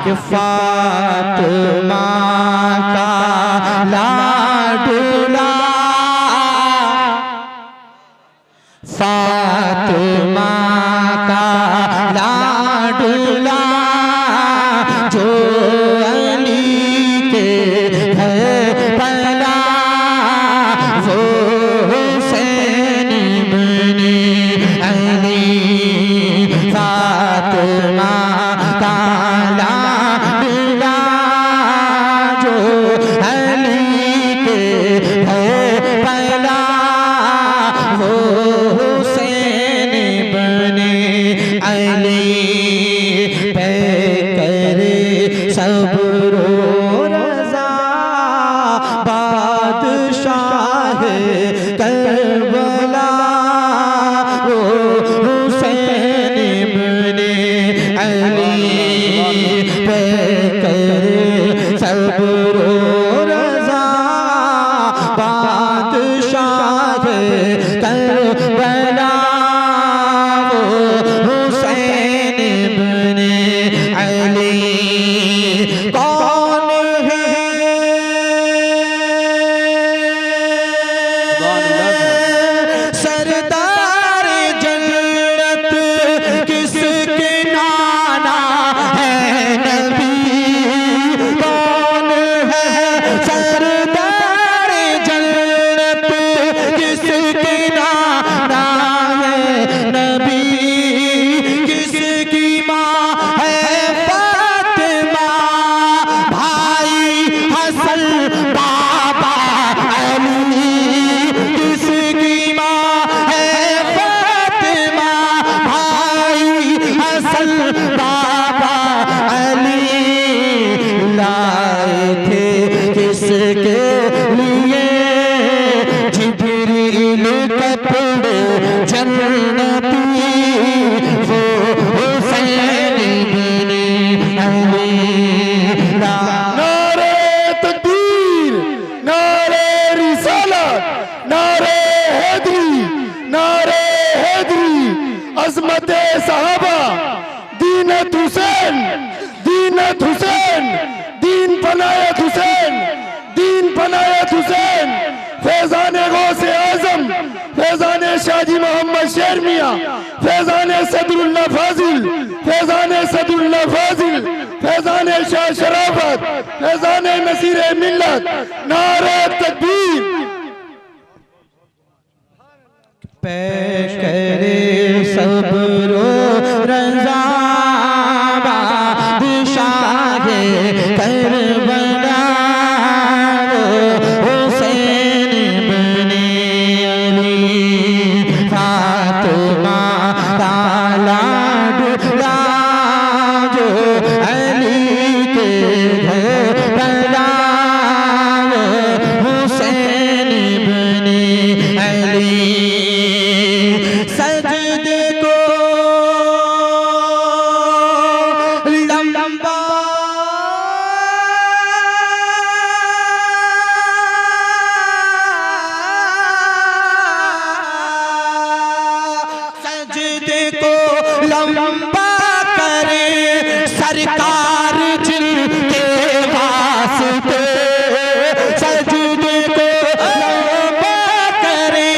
कि फातिमा का लाडला, फातिमा का लाडला जो अली के घर पला, वो हुसैन इब्ने अली। फातिमा का लाडला जो अली के घर पला, वो हुसैन इब्ने अली। पे करे सब्र रज़ा बादशाह करबला, वो हुसैन इब्ने अली। पे करे सब्र रज़ा बादशाह करबला, वो हुसैन इब्ने अली। कौन है सरदार जन्नत, किसके नाना है नबी। कौन है सरदार जन्नत, किसके नाना है नबी। किसकी माँ है फातिमा, भाई हसन बाबा अली। किसकी माँ है फातिमा, भाई हसन बाबा अली। लाए थे किसके लिए जिब्रील कपड़े जन्नती, वो हुसैन इब्ने अली। नारे तकबीर, नारे रिसालत, नारे हैदरी, नारे हैदरी। अज़मत सहाबा, दीनत हुसैन, दीनत हुसैन, दीन पनायत हुसैन, दीन पनायत हुसैन। फैज़ान गौसे आज़म, फैज़ान शाहजी मोहम्मद शेर मियाँ, फैज़ान सदरुल्लाह फाजिल, फैज़ान सदरुल्लाह फाजिल, फैज़ान शाह शराफत, फैज़ान नसीर मिल्लत। नारे तकबीर। पे करे सब्र रज़ा बादशाह करबला, वो हुसैन इब्ने अली। फातिमा का लाडला जो अली के घर पला, वो हुसैन इब्ने अली। सजदे को लंबा सजदे को लंबा करे सरकार जिनके वास्ते। सजदे को लंबा करे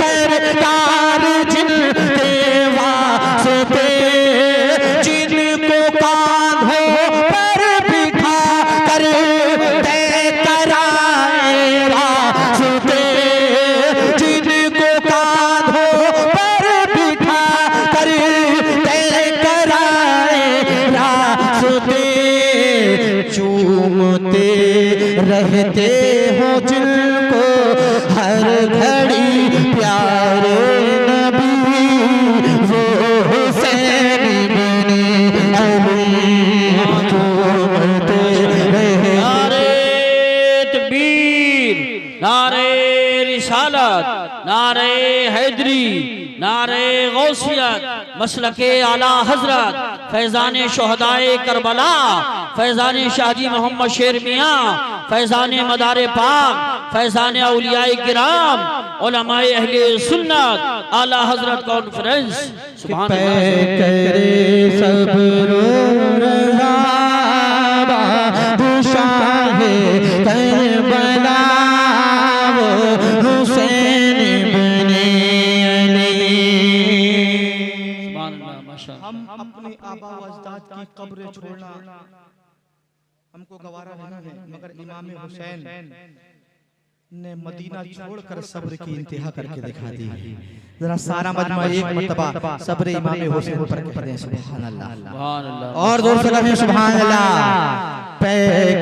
सरकार जिनके वास्ते, जिनको कांधों पर बिठा कर तय कराए रास्ते। जिनको कांधों पर बिठा कर तय कराए रास्ते। चूमते रहते हो जिनको हर घड़ी प्यारे नबी, वो हुसैन इब्ने अली। चूमते रहे। नारे तकबीर, नारे रिसालत, नारे हैदरी, नारे गौसियत, मसलके आला हजरत, फैज़ान शुहदाए करबला, फैज़ान शाहजी मोहम्मद शेर मियाँ, फैज़ान मदारे पाक, फैज़ान औलियाए किराम, उलमाए अहले सुन्नत, आला हजरत कॉन्फ्रेंस। पे करे सब्र रज़ा छोड़ना हमको गवारा नहीं है, मगर इमाम हुसैन ने मदीना छोड़कर सब्र की इंतहा करके दिखा दी। जरा सारा मजमा एक मर्तबा सब्र इमाम हुसैन पर पढ़ें सुभान अल्लाह, सुभान अल्लाह, और जोर से कहें सुभान अल्लाह। पे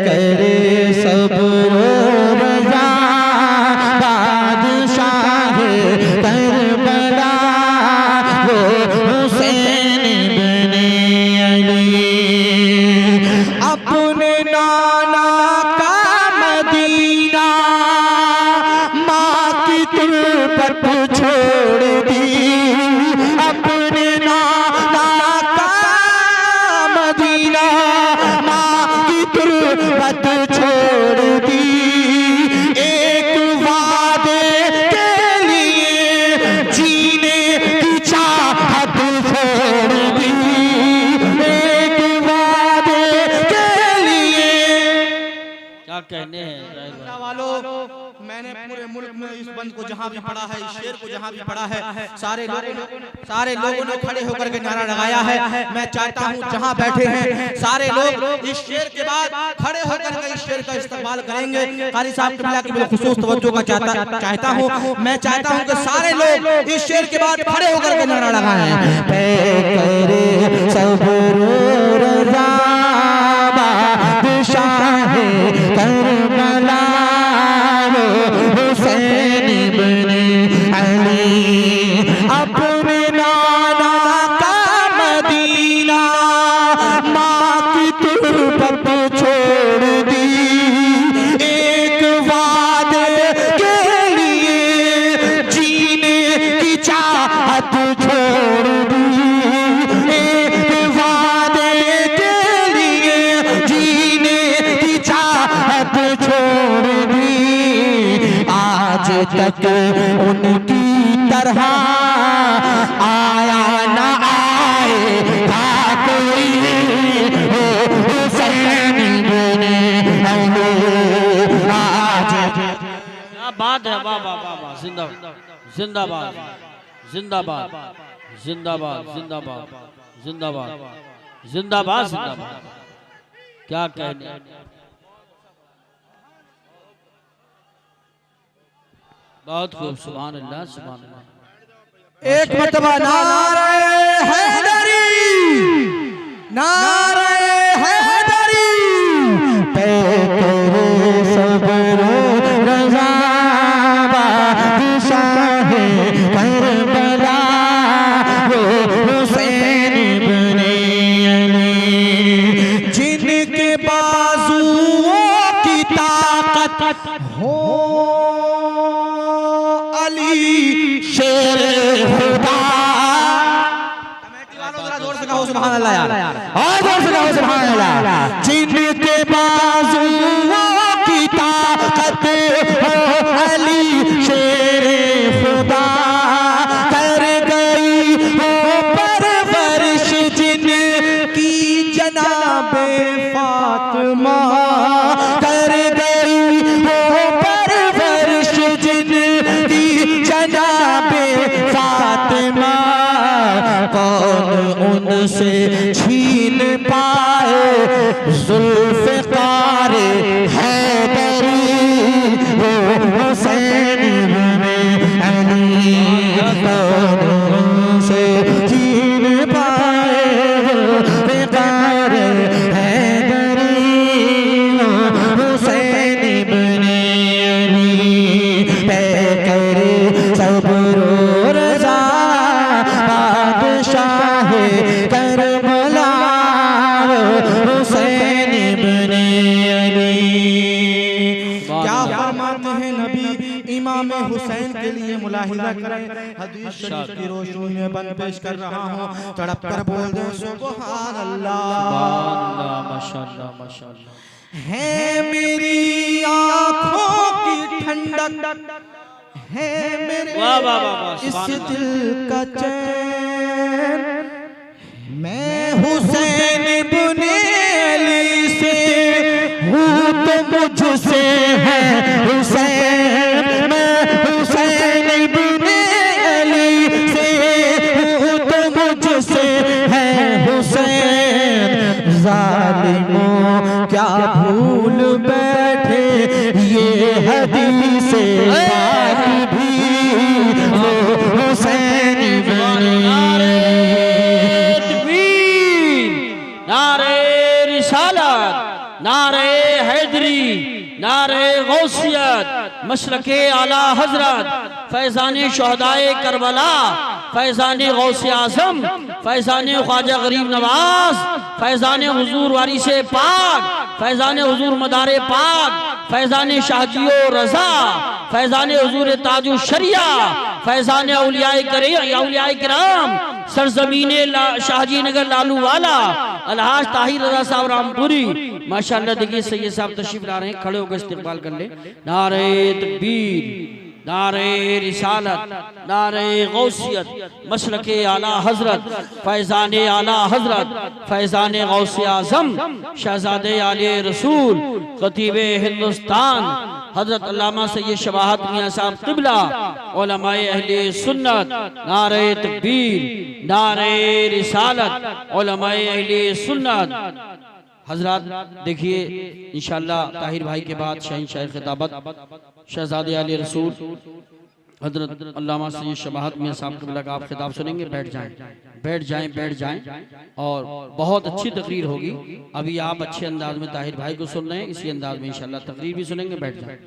करे सब्र रज़ा बादशाह करबला वो हुसैन इब्ने अली, अपने नाना का मदीना माँ की तुरबत छोड़ दी, अपने नाना का मदीना माँ की तुरबत छोड़ दी, एक वादे के लिए जीने की चाहत छोड़ दी, एक वादे के लिए। क्या कहने हैं ड्राइवर वालों, मैंने पूरे मुल्क में इस बंद को जहां भी पढ़ा है, इस शेर को जहां भी पढ़ा है, सारे लोगों ने खड़े होकर के नारा लगाया है। मैं चाहता हूं जहां बैठे हैं सारे लोग इस शेर के बाद खड़े होकर के इस शेर का इस्तेमाल करेंगे। कारी साहब किबला की खुसूस तवज्जो का चाहता हूं, मैं चाहता हूं कि सारे लोग इस शेर के बाद खड़े होकर के नारा लगाएं। पे करे सब्र रज़ा बादशाह करबला हुसैन इब्ने अली, अपने नाना का मदीना माँ की तुरबत छोड़ दी, एक वादे के लिए जीने की चाहत छोड़ दी, एक वादे के लिए जीने की चाहत छोड़ दी। आज तक उनकी तरह आया न आएगा कोई हुसैन इब्ने अली। आज क्या बात है, वाह वाह वाह वाह, जिंदाबाद जिंदाबाद जिंदाबाद जिंदाबाद जिंदाबाद जिंदाबाद जिंदाबाद जिंदाबाद, क्या कहने। बहुत खूब, सुभान अल्लाह सुभान अल्लाह। एक मर्तबा नारे हैदरी, नारे हैदरी, पे करे सब्र रज़ा बादशाह करबला वो हुसैन इब्ने अली, जिनके बाजुओं की ताकत हो शेर खुदा। कमेटी वालों जरा जोर से कहो सुभान अल्लाह यार, और जोर से कहो सुभान अल्लाह। जिनके बाजुओं की ताकत हो अली शेर खुदा, कर गई वो परवरिश जिनकी जनाबे फातिमा, कर गई वो परवरिश जिनकी जनाबे फातिमा, कौन उनसे छीन पाए जुल्फ़िकार हैदरी वो हुसैन इब्ने अली, कौन उनसे छीन पाए जुल्फ़िकार हैदरी वो हुसैन इब्ने अली, पे करे सब्र रज़ा बादशाह करबला हुसैन इब्ने अली। क्या फरमाते हैं नबी इमाम हुसैन के लिए मुलाहिजा करें। हदीस शरीफ की रोशनी में बंद पेश कर रहा हूँ, तड़प कर बोल दे सुभान अल्लाह, माशाअल्लाह माशाअल्लाह। है मेरी आँखों की ठंडक, है मेरे वाह वाह वाह वाह, इस सुभान अल्लाह। दिल का चैन, मैं हुसैन इब्ने अली से हूँ तो मुझसे है हुसैन, मैं हुसैन इब्ने अली से हूँ तो मुझसे है हुसैन। जालिमों क्या भूल बैठे ये हदीस पाक भी वो हुसैन बने। तकबीर, नारे रिसालत, नारे हैदरी, नारे गौसियत, मशरके आला हजरत, फैजान शहदाए करबला, फैजान गौसे आजम, फैजान ख्वाजा गरीब नवाज, फैजान हुजूर वारिसे पाक, फैजान हुजूर मदारे पाक, फैजान शाहजियो रजा, फैजान हुजूर ताजु शरिया, फैजान औलियाए किराम, सरजमीने शाहजी नगर लालू वाला, अलहाज ताहिर रजा साहब रामपुरी। माशाअल्लाह देखिए सैयद साहब तशरीफ ला रहे हैं, खड़े होकर इस्तेकबाल कर ले। नारे तकबीर, नारे रिसालत, नारे गौसियत, मशरके आला हजरत, फैजान आला हजरत, फैजान गौसे आजम, शहजादे आले रसूल, खतीबे हिंदुस्तान हजरत अल्लामा सैयद शबाहत मियां साहब क़िबला, उलमाए अहले सुन्नत, नारे तकबीर, नारे रिसालत, उलमाए अहले सुन्नत। हजरात देखिए इंशाअल्लाह ताहिर भाई के बाद शहंशाह खिताबत शहजादे आले रसूल हजरत अल्लामा सैयद शबाहत मियां साहब क़िबला का आप खिताब सुनेंगे। बैठ जाएं, बैठ जाएं, बैठ जाएं और बहुत अच्छी तकरीर होगी। अभी आप अच्छे अंदाज में ताहिर भाई को सुन रहे हैं, इसी अंदाज में इंशाअल्लाह तकरीर भी सुनेंगे। बैठ जाएं।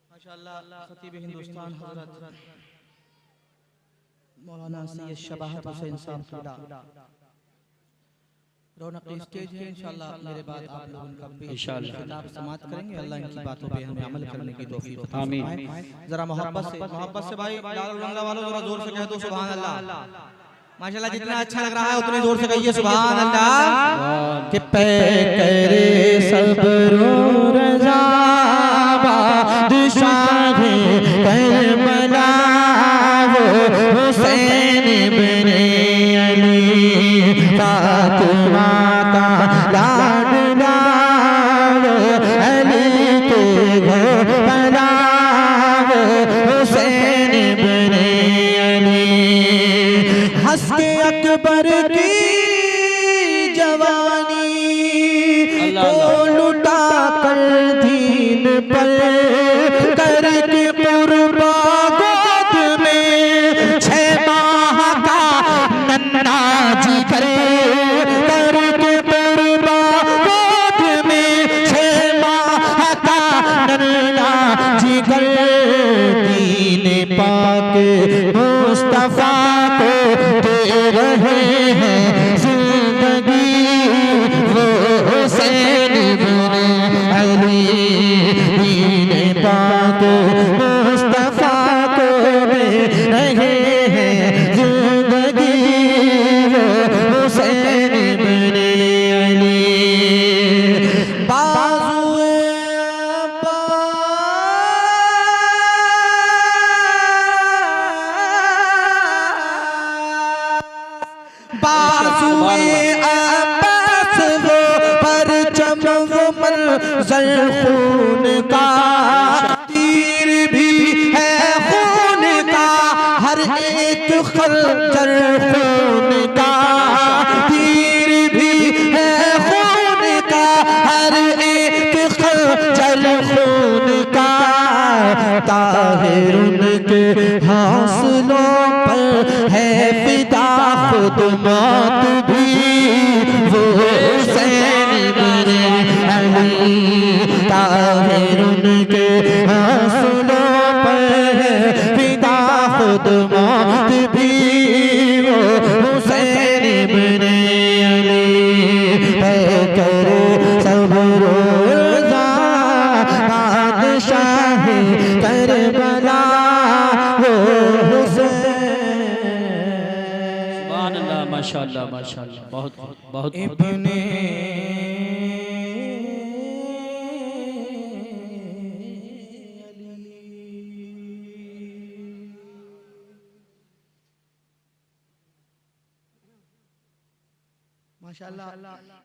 माशाअल्लाह खतीब हिंदुस्तान हजरत मौलाना सैयद शबाहत हुसैन साहब क़िबला रौनक स्टेज है। इंशाअल्लाह मेरे बाद आप लोग उनका इंशाअल्लाह खिताब समाप्त करेंगे। अल्लाह इनकी बातों पे हमें अमल करने की तौफीक अता आमीन। फरमाए। जरा मोहब्बत से भाई लाल रंगा वालों जरा जोर से कह दो सुभान अल्लाह। माशाअल्लाह जितना अच्छा लग रहा है उतने जोर से कहिए सुभान अल्लाह। कि पे करे सब्र रज़ा बादशाह करबला वो हुसैन बने अली फातिमा का लाडला वो अली के घर बना वो हुसैन बने अली। हंस के अकबर की जवानी को लुटा कर दीन पर करके कुर्बा गोद में 6 माह का नन्ना जिगर करके कुर्बा गोद में 6 माह का नन्ना जिगर दीन पाक मुस्तफा को दे रहे हैं जिंदगी वो हुसैन बने अली। दीन पाक मुस्तफा को दे रहे हैं जिंदगी वो हुसैन बने अली। बाज़ुए अब्बास वो परचम वो मंज़र खून का तीर भी है खून का हर एक खंजर खून का तीर भी है खून का हर एक खंजर खून का। ताहिर उनके हौसलों पर है फिदा खुद मौत भी वो हुसैन बने अली। ताहिर उनके हौसलों पर है फिदा खुद मौत भी वो हुसैन बने अली। करे सब्र रज़ा बादशाह करबला वो सुभान अल्लाह, माशाअल्लाह, माशाअल्लाह, बहुत बहुत इब्ने माशाअल्लाह।